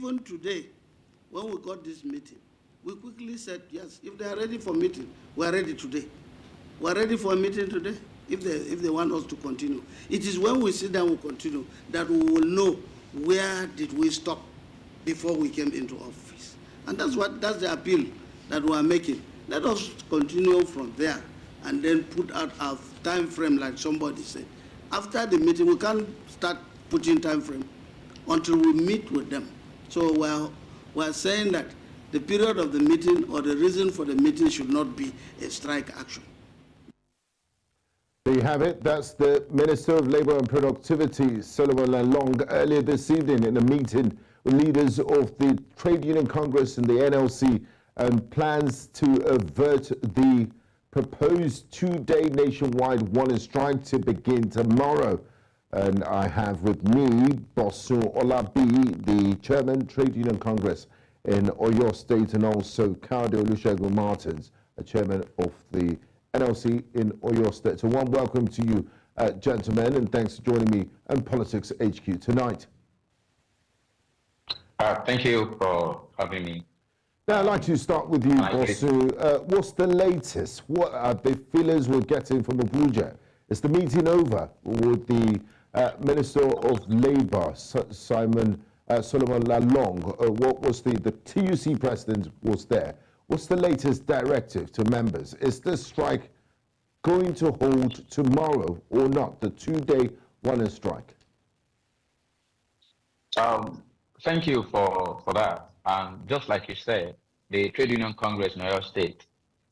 even today, when we got this meeting, we quickly said, yes, if they are ready for meeting, we are ready today. We are ready for a meeting today if they want us to continue. It is when we sit down, we continue, that we will know where did we stop before we came into office. And that's the appeal that we are making. Let us continue from there and then put out our time frame like somebody said. After the meeting, we can't start putting time frame until we meet with them. So we're saying that the period of the meeting or the reason for the meeting should not be a strike action. There you have it. That's the Minister of Labour and Productivity, Solomon Lalong, earlier this evening in a meeting with leaders of the Trade Union Congress and the NLC, and plans to avert the proposed two-day nationwide warning strike to begin tomorrow. And I have with me Bosun Olabi, the Chairman, Trade Union Congress in Oyo State, and also Kade Olusegun Martins, the Chairman of the NLC in Oyo State. So one welcome to you, gentlemen, and thanks for joining me on Politics HQ tonight. Thank you for having me. Now, I'd like to start with you, Bosu. What's the latest? What are the feelings we're getting from Abuja? Is the meeting over with the Minister of Labour, Solomon Lalong? What was the TUC president was there? What's the latest directive to members? Is this strike going to hold tomorrow or not, the two-day running strike? Thank you for that. And just like you said, the Trade Union Congress in Oyo State,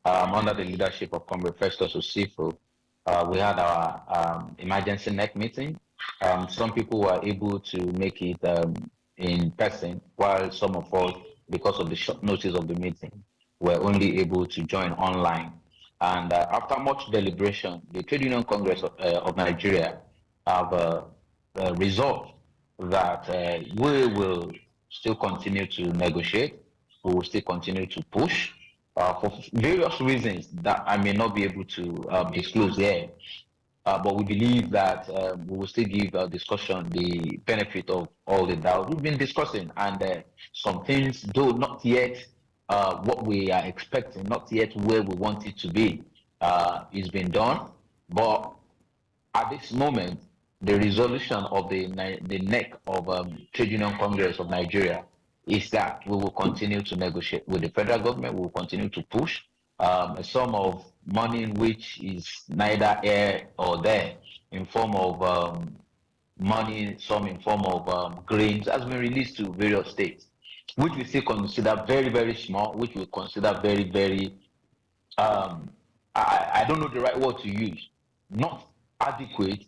under the leadership of Comrade Festus Osifo, we had our emergency NEC meeting. Some people were able to make it in person, while some of us, because of the short notice of the meeting, were only able to join online. And after much deliberation, the Trade Union Congress of Nigeria have resolved that we will still continue to negotiate. We will still continue to push for various reasons that I may not be able to disclose here. But we believe that we will still give our discussion the benefit of all the doubt. We've been discussing, and some things, though not yet what we are expecting, not yet where we want it to be, is being done. But at this moment, the resolution of the NEC of Trade Union Congress of Nigeria is that we will continue to negotiate with the federal government. We will continue to push a sum of money which is neither here or there, in form of money, some in form of grains, has been released to various states, which we still consider very, very small, which we consider very, very, I don't know the right word to use, not adequate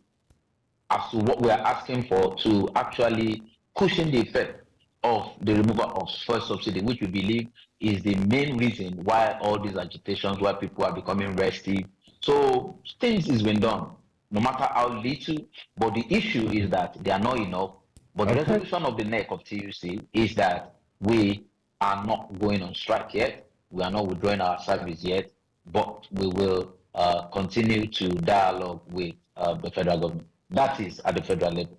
as to what we are asking for to actually cushion the effect of the removal of fuel subsidy, which we believe is the main reason why all these agitations, why people are becoming restive. So things is been done, no matter how little, but the issue is that they are not enough. But the resolution of the NEC of TUC is that we are not going on strike yet. We are not withdrawing our service yet, but we will continue to dialogue with the federal government. That is at the federal level.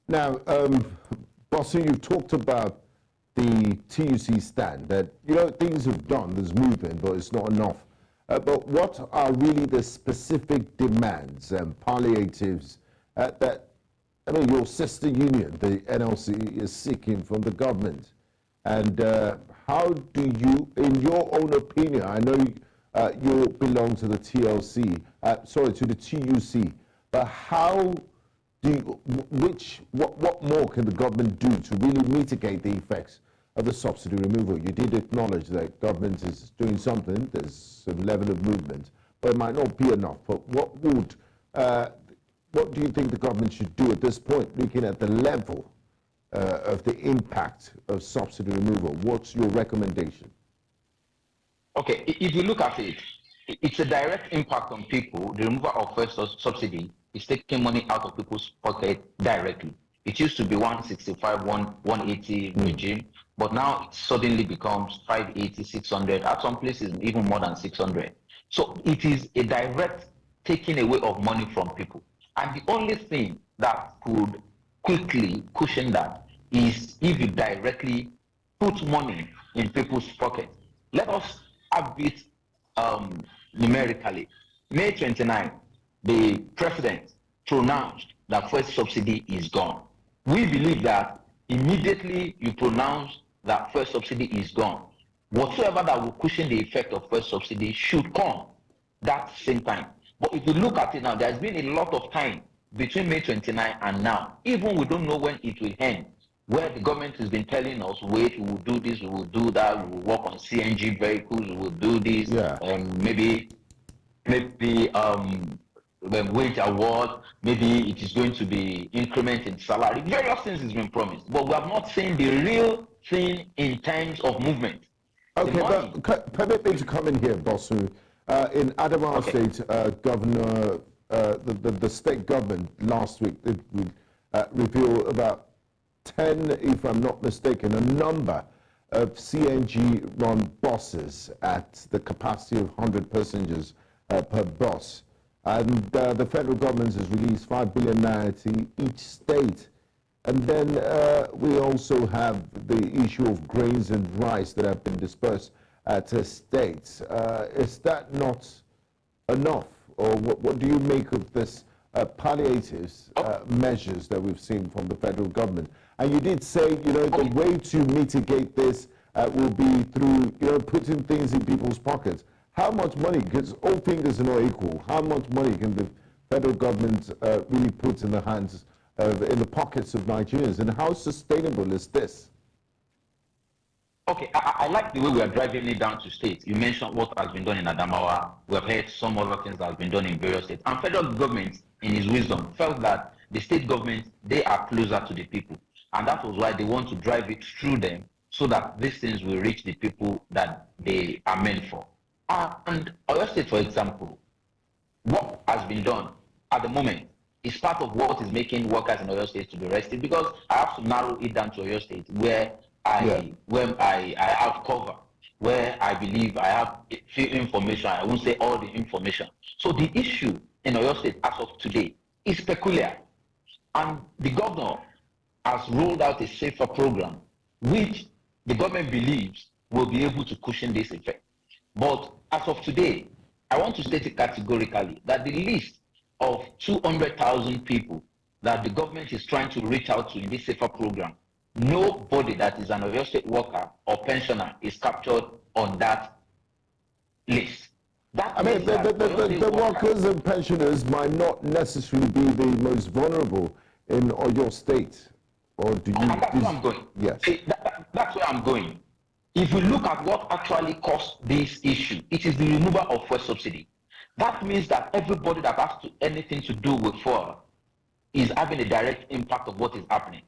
Now, Bosu, you've talked about the TUC stand, that, you know, things have done, there's movement, but it's not enough. But what are really the specific demands and palliatives that, I mean, your sister union, the NLC, is seeking from the government? And how do you, in your own opinion, I know you belong to the TLC, to the TUC, but how do you, what more can the government do to really mitigate the effects of the subsidy removal? You did acknowledge that government is doing something, there's some level of movement, but it might not be enough. But what do you think the government should do at this point, looking at the level of the impact of subsidy removal? What's your recommendation? Okay, if you look at it, it's a direct impact on people. The removal of fuel subsidy is taking money out of people's pocket directly. It used to be 165, 180 regime, but now it suddenly becomes 580, 600, at some places even more than 600. So it is a direct taking away of money from people. And the only thing that could quickly cushion that is if you directly put money in people's pockets. Let us have it numerically. May 29, the president pronounced that fuel subsidy is gone. We believe that immediately you pronounce that fuel subsidy is gone, whatsoever that will cushion the effect of fuel subsidy should come that same time. But if you look at it now, there's been a lot of time between May 29 and now. Even we don't know when it will end, where the government has been telling us, wait, we will do this, we will do that, we will work on CNG vehicles, we will do this, maybe wage award, maybe it is going to be increment in salary. Various things has been promised, but we have not seen the real thing in terms of movement. Okay, but permit me to come in here, Bosu. In Adamawa State, Governor, the state government last week did reveal about 10, if I'm not mistaken, a number of CNG-run buses at the capacity of 100 passengers per bus. And the federal government has released 5 billion naira to each state. And then we also have the issue of grains and rice that have been dispersed to states. Is that not enough? Or what do you make of this palliatives measures that we've seen from the federal government? And you did say, the way to mitigate this will be through, putting things in people's pockets. How much money, because all fingers are not equal, how much money can the federal government really put in the hands in the pockets of Nigerians, and how sustainable is this? Okay, I like the way we are driving it down to states. You mentioned what has been done in Adamawa. We have heard some other things that have been done in various states. And federal government, in his wisdom, felt that the state government, they are closer to the people. And that was why they want to drive it through them so that these things will reach the people that they are meant for. And Oyo State, for example, what has been done at the moment is part of what is making workers in Oyo State to be rested, because I have to narrow it down to Oyo State, where I have cover, where I believe I have few information. I won't say all the information. So the issue in Oyo State as of today is peculiar, and the governor has rolled out a safer program, which the government believes will be able to cushion this effect. But as of today, I want to state it categorically that the list of 200,000 people that the government is trying to reach out to in this safer program, nobody that is an Oyo State worker or pensioner is captured on that list. The workers and pensioners might not necessarily be the most vulnerable in Oyo State. Or do you? And that's where I'm going. Yes. That's where I'm going. If we look at what actually caused this issue, it is the removal of fuel subsidy. That means that everybody that has anything to do with fuel is having a direct impact of what is happening.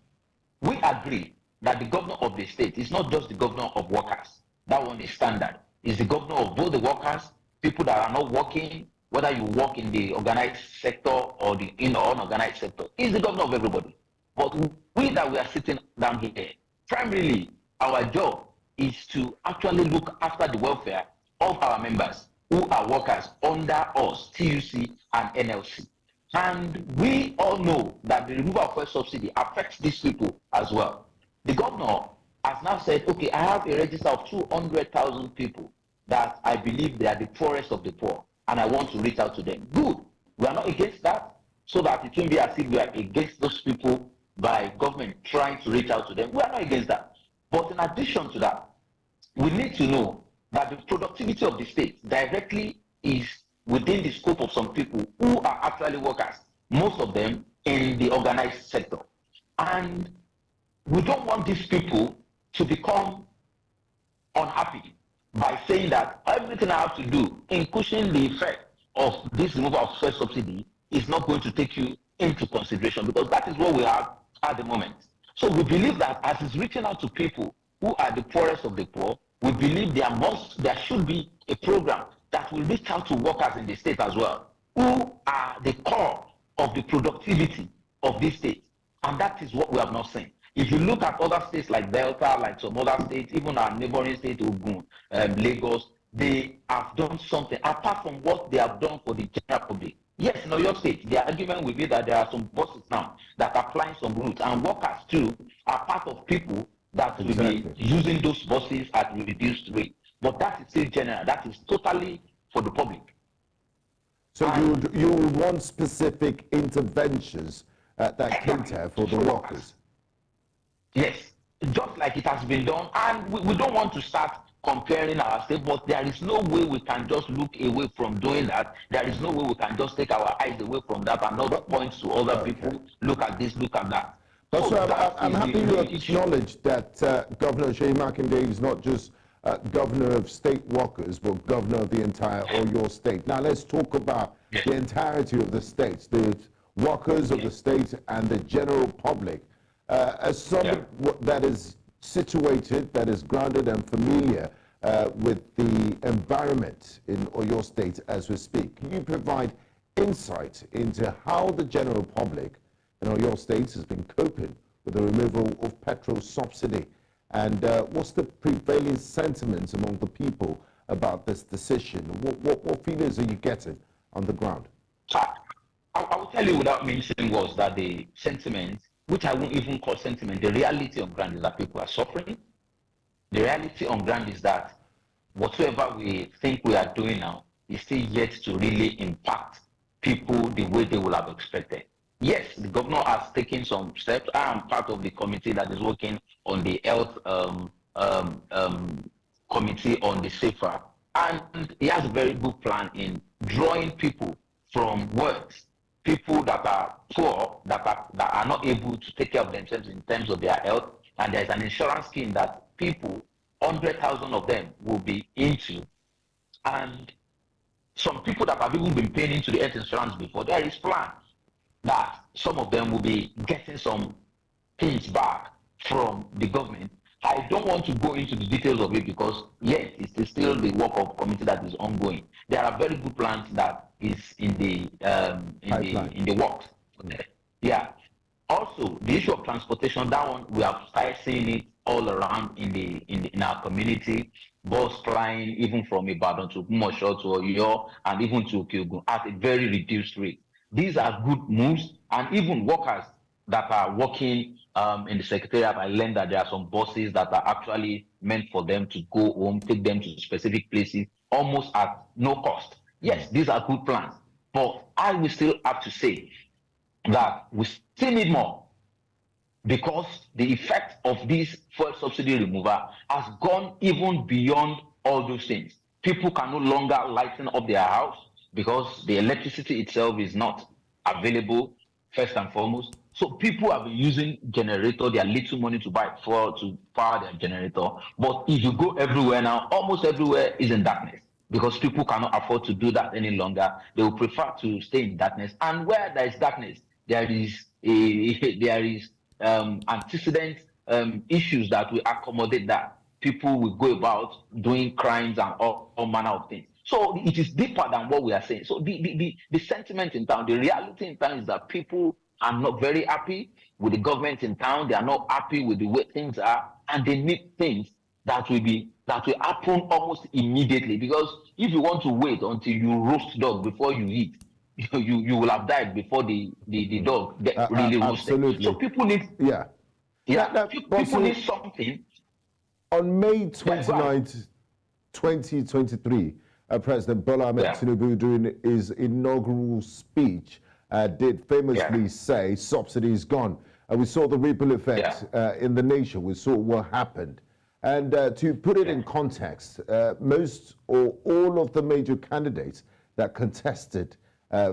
We agree that the governor of the state is not just the governor of workers. That one is standard. It's the governor of both the workers, people that are not working, whether you work in the organized sector or the unorganized sector. He's the governor of everybody. But we that we are sitting down here, primarily our job is to actually look after the welfare of our members who are workers under us, TUC and NLC. And we all know that the removal of fuel subsidy affects these people as well. The governor has now said, okay, I have a register of 200,000 people that I believe they are the poorest of the poor, and I want to reach out to them. Good. We are not against that, so that it won't be as if we are against those people by government trying to reach out to them. We are not against that. But in addition to that, we need to know that the productivity of the state directly is within the scope of some people who are actually workers, most of them in the organized sector. And we don't want these people to become unhappy by saying that everything I have to do in cushioning the effect of this removal of fuel subsidy is not going to take you into consideration, because that is what we have at the moment. So we believe that as it's reaching out to people who are the poorest of the poor, we believe there should be a program that will reach out to workers in the state as well, who are the core of the productivity of this state. And that is what we have not seen. If you look at other states like Delta, like some other states, even our neighboring state, Ogun, Lagos, they have done something apart from what they have done for the general public. Yes, in Oyo State, the argument will be that there are some buses now that are flying some routes, and workers too are part of people that will be using those buses at reduced rate. But that is still general. That is totally for the public. So you would want specific interventions that cater for the workers? Yes, just like it has been done. And we don't want to start comparing our state, but there is no way we can just look away from doing that. There is no way we can just take our eyes away from that and not point to other people, look at this, look at that. But so I'm happy you acknowledge that Governor Seyi Makinde is not just governor of state workers, but governor of the entire Oyo state. Now let's talk about the entirety of the states, the workers of the state and the general public. As someone that is situated, that is grounded and familiar with the environment in Oyo state as we speak, can you provide insight into how the general public in Oyo state has been coping with the removal of petrol subsidy? And what's the prevailing sentiment among the people about this decision? What feelings are you getting on the ground? I will tell you without mentioning words that the sentiment, which I won't even call sentiment, the reality on ground is that people are suffering. The reality on ground is that whatsoever we think we are doing now is still yet to really impact people the way they would have expected. Yes, the governor has taken some steps. I am part of the committee that is working on the health committee on the safer, and he has a very good plan in drawing people from works, people that are poor, that are not able to take care of themselves in terms of their health, and there's an insurance scheme that people, 100,000 of them, will be into, and some people that have even been paying into the health insurance before, there is plan that some of them will be getting some things back from the government. I don't want to go into the details of it because, yes, it's still the work of committee that is ongoing. There are very good plans that is in the works. Yeah. Also, the issue of transportation, that one we have started seeing it all around in our community. Bus flying even from Ibadan to Kumosho to Oyo and even to Kyogun at a very reduced rate. These are good moves, and even workers that are working in the secretariat, I learned that there are some buses that are actually meant for them to go home, take them to specific places, almost at no cost. Yes, these are good plans, but I will still have to say that we still need more, because the effect of this fuel subsidy removal has gone even beyond all those things. People can no longer lighten up their house because the electricity itself is not available, first and foremost. So people have been using generator, their little money to buy fuel to power their generator. But if you go everywhere now, almost everywhere is in darkness, because people cannot afford to do that any longer. They will prefer to stay in darkness. And where there is darkness, there is antecedent issues that will accommodate that. People will go about doing crimes and all manner of things. So it is deeper than what we are saying. So the sentiment in town, the reality in town is that people are not very happy with the government in town. They are not happy with the way things are, and they need things that will happen almost immediately. Because if you want to wait until you roast dog before you eat, you will have died before the dog really roasted. Absolutely. So people need people need something. On May 29th, 2023, President Bola Ahmed Tinubu, during his inaugural speech, did famously say subsidy is gone. We saw the ripple effect in the nation. We saw what happened. And to put it in context, most or all of the major candidates that contested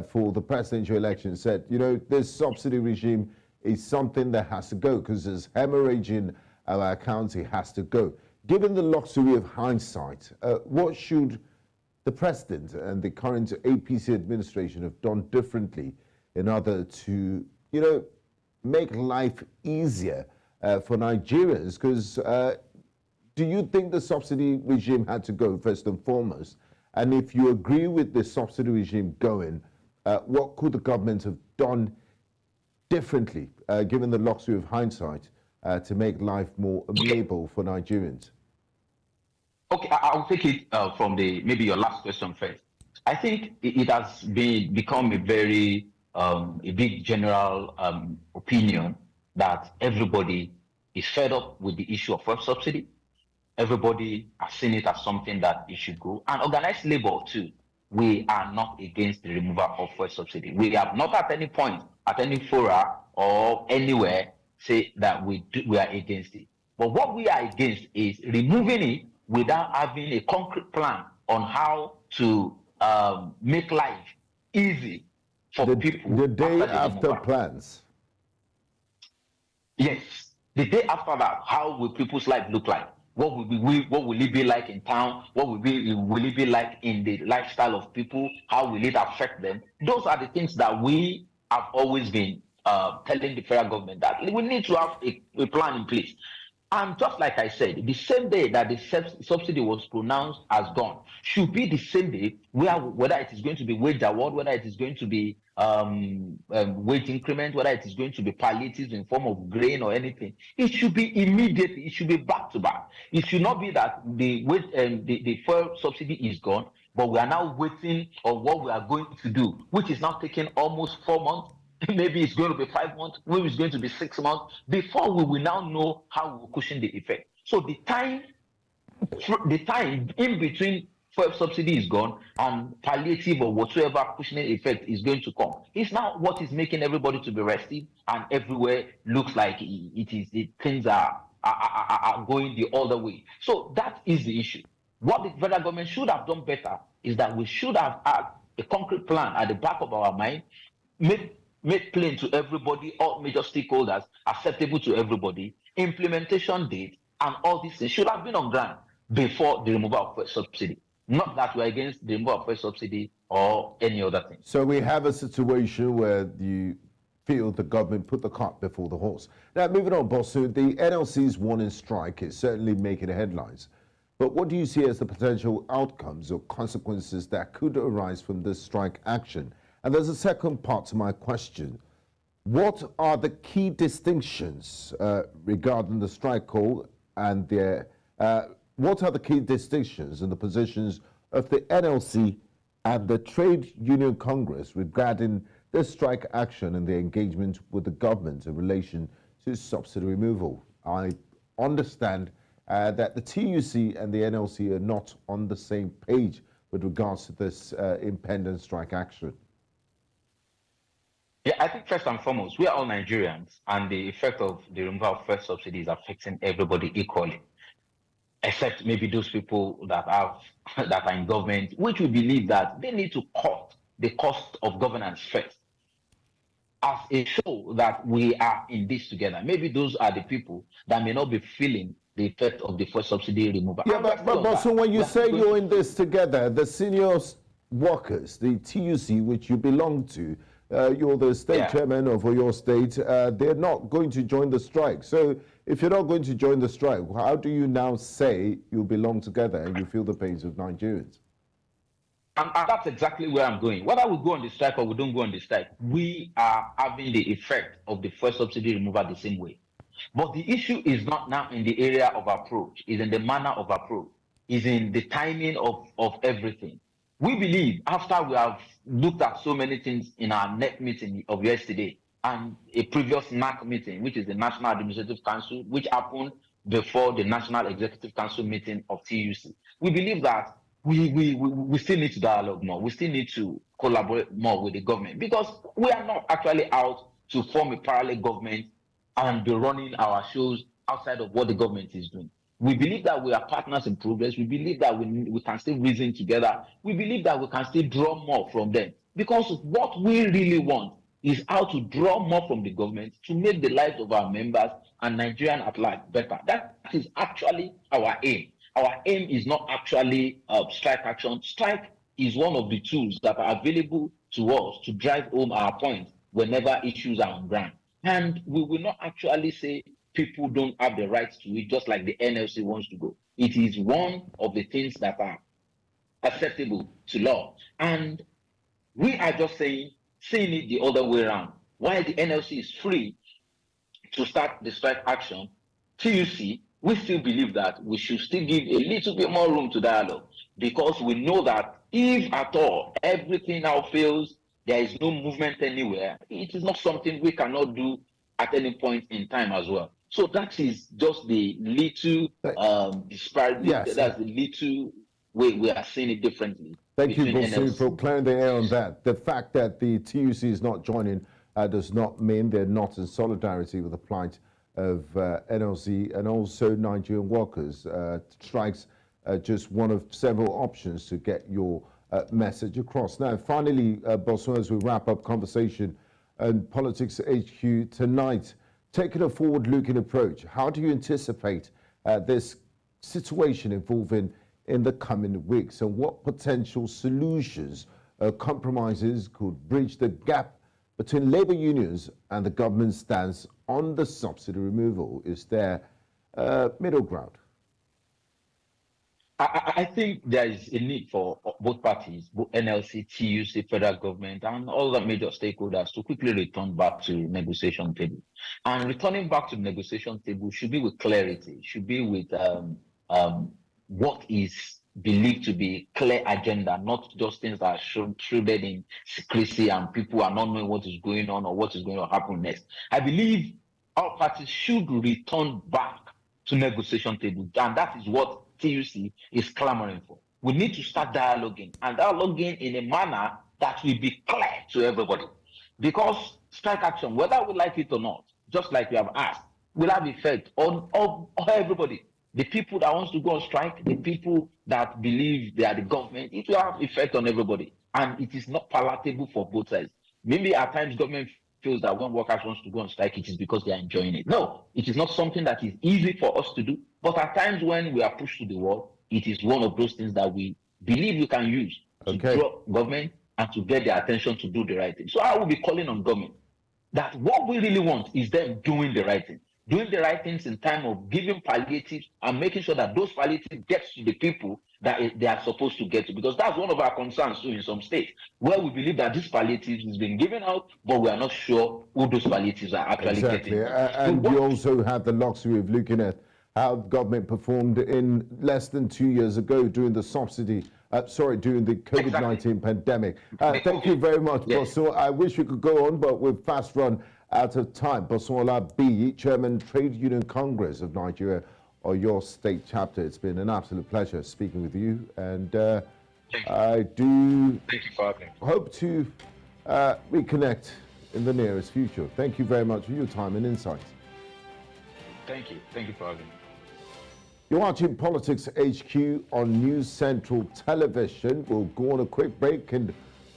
for the presidential election said, you know, this subsidy regime is something that has to go because there's hemorrhage in our accounts. It has to go. Given the luxury of hindsight, what should the president and the current APC administration have done differently in order to, you know, make life easier for Nigerians? Because do you think the subsidy regime had to go first and foremost? And if you agree with the subsidy regime going, what could the government have done differently, given the luxury of hindsight, to make life more amenable for Nigerians? Okay, I'll take it from maybe your last question first. I think it has become a very a big general opinion that everybody is fed up with the issue of fuel subsidy. Everybody has seen it as something that it should go. And organized labor too. We are not against the removal of fuel subsidy. We have not at any point, at any fora or anywhere, say that we are against it. But what we are against is removing it without having a concrete plan on how to make life easy for people. The day after plans. Yes. The day after that, how will people's life look like? What will it be like in town? Will it be like in the lifestyle of people? How will it affect them? Those are the things that we have always been telling the federal government that we need to have a plan in place. And just like I said, the same day that the subsidy was pronounced as gone should be the same day whether it is going to be wage award, whether it is going to be wage increment, whether it is going to be palliatives in form of grain or anything. It should be immediately. It should be back to back. It should not be that the fuel subsidy is gone, but we are now waiting on what we are going to do, which is now taking almost 4 months. Maybe it's going to be 5 months, maybe it's going to be 6 months before we will now know how we will cushion the effect. So the time in between fuel subsidy is gone and palliative or whatsoever cushioning effect is going to come. It's now what is making everybody to be restive, and everywhere looks like things are going the other way. So that is the issue. What the federal government should have done better is that we should have had a concrete plan at the back of our mind, made plain to everybody, all major stakeholders, acceptable to everybody, implementation date, and all these things should have been on ground before the removal of fuel subsidy. Not that we're against the removal of fuel subsidy or any other thing. So we have a situation where you feel the government put the cart before the horse. Now, moving on, Bosu, the NLC's warning strike is certainly making headlines. But what do you see as the potential outcomes or consequences that could arise from this strike action? And there's a second part to my question. What are the key distinctions regarding the strike call and what are the key distinctions in the positions of the NLC and the Trade Union Congress regarding this strike action and the engagement with the government in relation to subsidy removal? I understand that the TUC and the NLC are not on the same page with regards to this impending strike action. Yeah, I think first and foremost, we are all Nigerians, and the effect of the removal of fuel subsidy is affecting everybody equally, except maybe those people that are in government, which we believe that they need to cut the cost of governance first, as a show that we are in this together. Maybe those are the people that may not be feeling the effect of the fuel subsidy removal. Yeah, but so when you say you're in this together, the senior workers, the TUC, which you belong to, you're the state chairman of your state, they're not going to join the strike. So if you're not going to join the strike, how do you now say you belong together and you feel the pains of Nigerians? And that's exactly where I'm going. Whether we go on the strike or we don't go on the strike, we are having the effect of the fuel subsidy removal the same way. But the issue is not now in the area of approach, is in the manner of approach, is in the timing of everything. We believe, after we have looked at so many things in our NEC meeting of yesterday and a previous NAC meeting, which is the National Administrative Council, which happened before the National Executive Council meeting of TUC, we believe that we still need to dialogue more. We still need to collaborate more with the government, because we are not actually out to form a parallel government and be running our shows outside of what the government is doing. We believe that we are partners in progress. We believe that we can still reason together. We believe that we can still draw more from them, because what we really want is how to draw more from the government to make the lives of our members and Nigerian at large better. That is actually our aim. Our aim is not actually strike action. Strike is one of the tools that are available to us to drive home our point whenever issues are on ground. And we will not actually say people don't have the rights to it, just like the NLC wants to go. It is one of the things that are acceptable to law. And we are just seeing it the other way around. While the NLC is free to start the strike action, TUC, we still believe that we should still give a little bit more room to dialogue, because we know that if at all everything now fails, there is no movement anywhere, it is not something we cannot do at any point in time as well. So that is just the little disparity, Yes. that's the little way we are seeing it differently. Thank you, between Bosu, NLC. for clearing the air on that. The fact that the TUC is not joining does not mean they're not in solidarity with the plight of NLC and also Nigerian workers. Strikes just one of several options to get your message across. Now, finally, Bosu, as we wrap up conversation on Politics HQ tonight, taking a forward-looking approach, how do you anticipate this situation evolving in the coming weeks, and what potential solutions, compromises could bridge the gap between labor unions and the government's stance on the subsidy removal? Is there middle ground? I think there is a need for both parties, both NLC, TUC, federal government, and all the major stakeholders to quickly return back to negotiation table. And returning back to the negotiation table should be with clarity, should be with what is believed to be clear agenda, not just things that are shrouded in secrecy and people are not knowing what is going on or what is going to happen next. I believe all parties should return back to negotiation table, and that is what TUC is clamoring for. We need to start dialoguing, and dialoguing in a manner that will be clear to everybody. Because strike action, whether we like it or not, just like you have asked, will have effect on everybody. The people that wants to go on strike, the people that believe they are the government, it will have effect on everybody. And it is not palatable for both sides. Maybe at times government feels that when workers wants to go on strike, it is because they are enjoying it. No, it is not something that is easy for us to do. But at times when we are pushed to the wall, it is one of those things that we believe we can use to draw government and to get their attention to do the right thing. So I will be calling on government that what we really want is them doing the right thing. Doing the right things in time of giving palliatives and making sure that those palliatives get to the people that they are supposed to get to. Because that's one of our concerns too in some states, where we believe that these palliatives is being given out, but we are not sure who those palliatives are actually getting. And you also have the luxury of looking at how government performed in less than 2 years ago during the subsidy, during the COVID-19 pandemic. Thank you very much, Bosu. I wish we could go on, but we've fast run out of time. Bosu B, Chairman, Trade Union Congress of Nigeria, or your state chapter. It's been an absolute pleasure speaking with you, and I do hope to reconnect in the nearest future. Thank you very much for your time and insight. Thank you. Thank you for having me. You're watching Politics HQ on News Central Television. We'll go on a quick break, and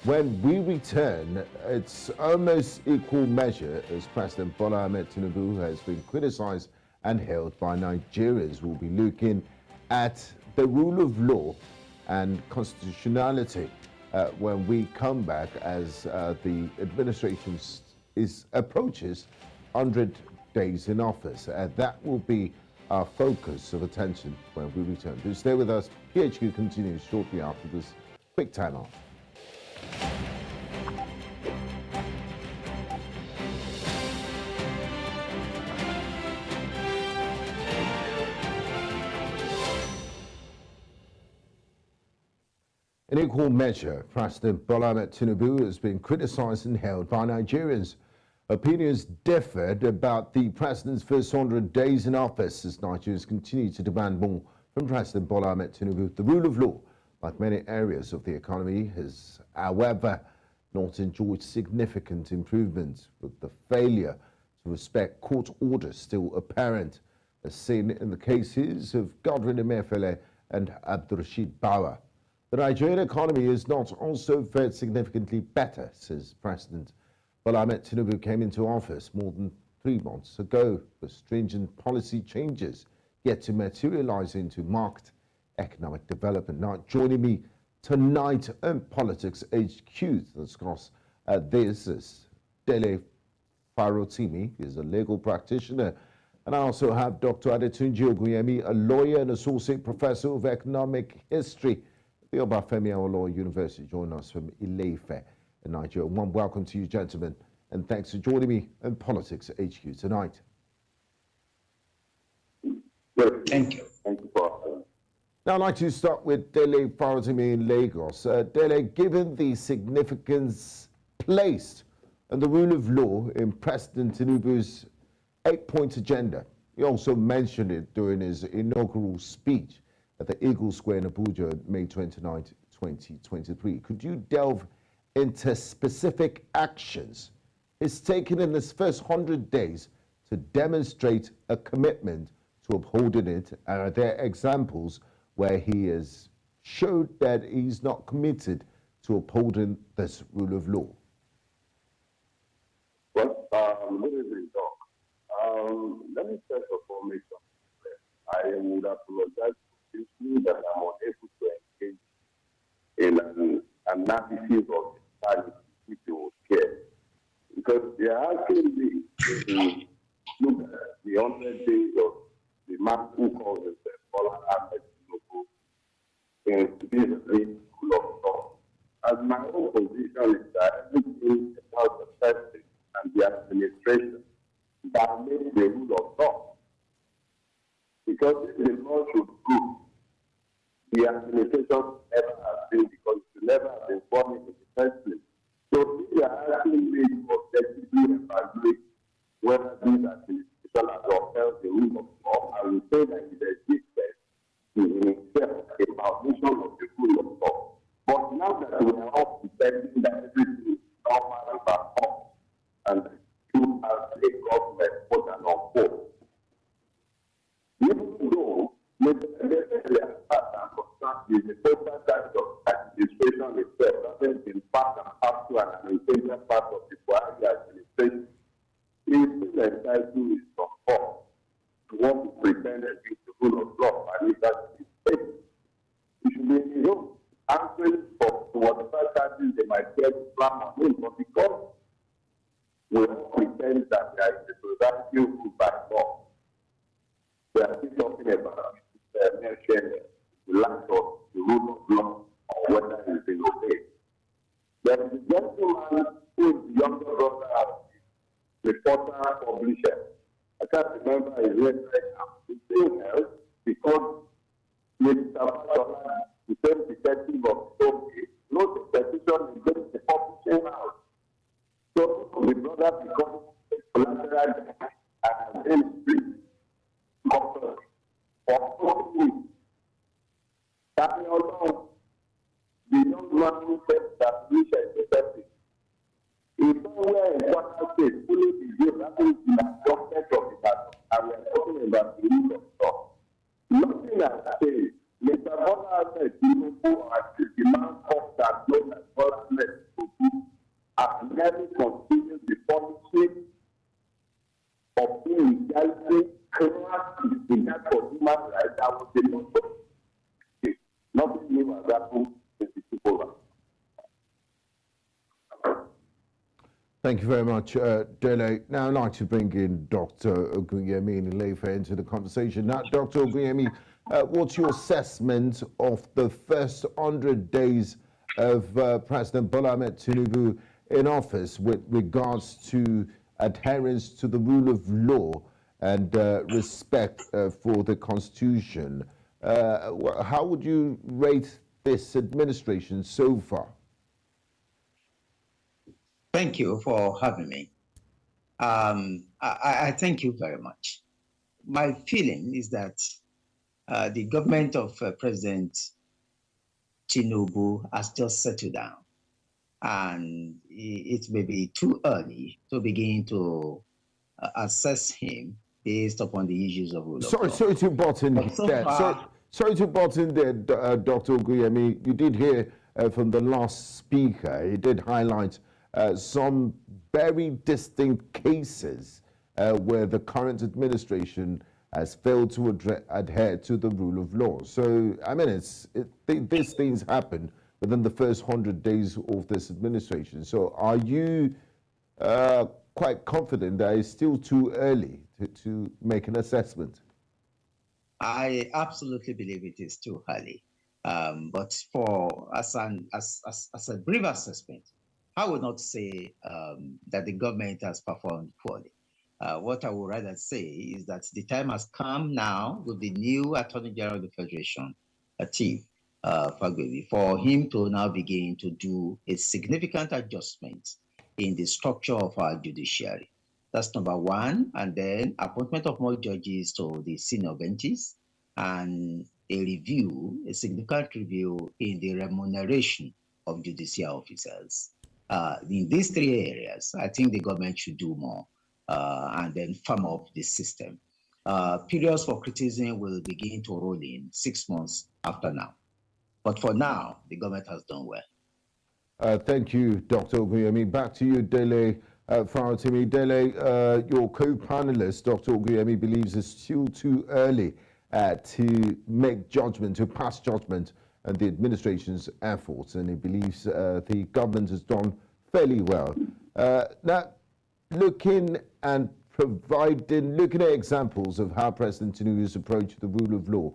when we return, it's almost equal measure as President Bola Ahmed Tinubu has been criticized and held by Nigerians. We'll be looking at the rule of law and constitutionality when we come back, as the administration approaches 100 days in office. That will be our focus of attention when we return. Do stay with us. PHQ continues shortly after this quick time off. In equal measure, President Bola Ahmed Tinubu has been criticized and held by Nigerians. Opinions differed about the president's first 100 days in office as Nigerians continue to demand more from President Bola Ahmed Tinubu. The rule of law, like many areas of the economy, has, however, not enjoyed significant improvements, with the failure to respect court orders still apparent, as seen in the cases of Godwin Emefiele and Abdurrashid Bawa. The Nigerian economy has not also fared significantly better, says President Bola Ahmed Tinubu came into office more than 3 months ago, with stringent policy changes yet to materialize into marked economic development. Now, joining me tonight on Politics HQ to discuss this is Dele Farotimi. He's a legal practitioner. And I also have Dr. Adetunji Ogunyemi, a lawyer and associate professor of economic history at the Obafemi Awolowo University, join us from Ile-Ife in Nigeria. One welcome to you, gentlemen, and thanks for joining me on Politics HQ tonight. Thank you. Thank you for Now, I'd like to start with Dele Faratimi in Lagos. Dele, given the significance placed on the rule of law in President Tinubu's 8-point agenda, he also mentioned it during his inaugural speech at the Eagle Square in Abuja, May 29, 2023. Could you delve into specific actions he's taken in his first 100 days to demonstrate a commitment to upholding it? And are there examples where he has showed that he's not committed to upholding this rule of law? Well, good evening, Doc. Let me first of all make something clear. I would apologize profusely that I'm unable to engage in an analysis of the study which you will share. Because they are asking me to look at the 100 days of the man who calls himself Bola Ahmed Tinubu in this rule of law. And my own position is that everything about the president and the administration that made the rule of law. Because if the law should prove, the administration never has been, because it never has been formed in the first place. So if they are asking me to objectively evaluate whether this administration has upheld the rule of law, I will say that it exists in itself a foundation of the rule of law. But now that we are all pretending that everything is normal and performed, and to have a government quote and unquote, even though necessarily as part and concerned with the total type of administration itself, that is in part and parcel and an integral part of the Buhari administration, it is still entitled to support to want to pretend that it's the rule of law and it has to be taken. It should be, answering for whatever charges they might get from on him, but because we all pretend that there is a society ruled by law, we are still talking about mentioning the lack of the rule of law or whether it's been obeyed. There is a gentleman who is the younger brother of the reporter publisher. I can't remember his name right now. He's being held because Mr. Fasola, the same detective of Sophie, wrote a petition against the publishing house. So the brother becomes a collateral and then free company for 40 weeks. Daniel, the young man who said that we shall be tested. If somewhere in Kwara State, fully behaved, that is in the context of the battle, and we are talking about the rule of law. Nothing has changed. Mr. Bola said, Tinubu and the man of that known as Bola Ahmed Tinubu have never continued the policy of illegality, criminal disregard for human rights. That was the motto. Nothing new has happened since the people. Thank you very much, Dele. Now I'd like to bring in Dr. Ogunyemi Ilefe into the conversation. Now, Dr. Ogunyemi, what's your assessment of the first 100 days of President Bola Ahmed Tinubu in office with regards to adherence to the rule of law and respect for the Constitution? How would you rate this administration so far? Thank you for having me. I thank you very much. My feeling is that the government of President Tinubu has just settled down, and it may be too early to begin to assess him based upon the issues of rule of law. Sorry to butt in there. Sorry to butt in there, Dr. Ogunyemi. You did hear from the last speaker. He did highlight some very distinct cases where the current administration has failed to adhere to the rule of law. So, I mean, these things happen within the first 100 days of this administration. So are you quite confident that it's still too early to make an assessment? I absolutely believe it is too early. But as a brief assessment, I would not say that the government has performed poorly. What I would rather say is that the time has come now with the new Attorney General of the Federation, Chief Fagbemi, for him to now begin to do a significant adjustment in the structure of our judiciary. That's number one. And then appointment of more judges to the senior benches and a significant review in the remuneration of judicial officers. In these three areas, I think the government should do more and then firm up the system. Periods for criticism will begin to roll in 6 months after now. But for now, the government has done well. Thank you, Dr. Oguyemi. Back to you, Dele Faratimi. Dele, your co-panelist, Dr. Oguyemi, believes it's still too early to make judgment, to pass judgment on the administration's efforts, and he believes the government has done fairly well. Now, looking at examples of how President Tinubu's approach to the rule of law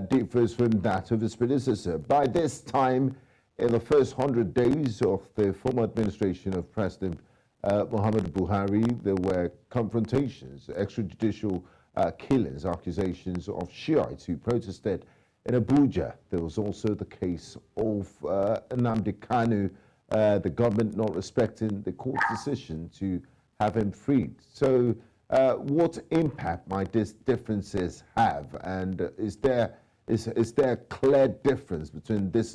differs from that of his predecessor. By this time, in the first 100 days of the former administration of President Muhammadu Buhari, there were confrontations, extrajudicial killings, accusations of Shiites who protested in Abuja. There was also the case of Nnamdi Kanu, the government not respecting the court's decision to have him freed. So what impact might these differences have? And is there a clear difference between this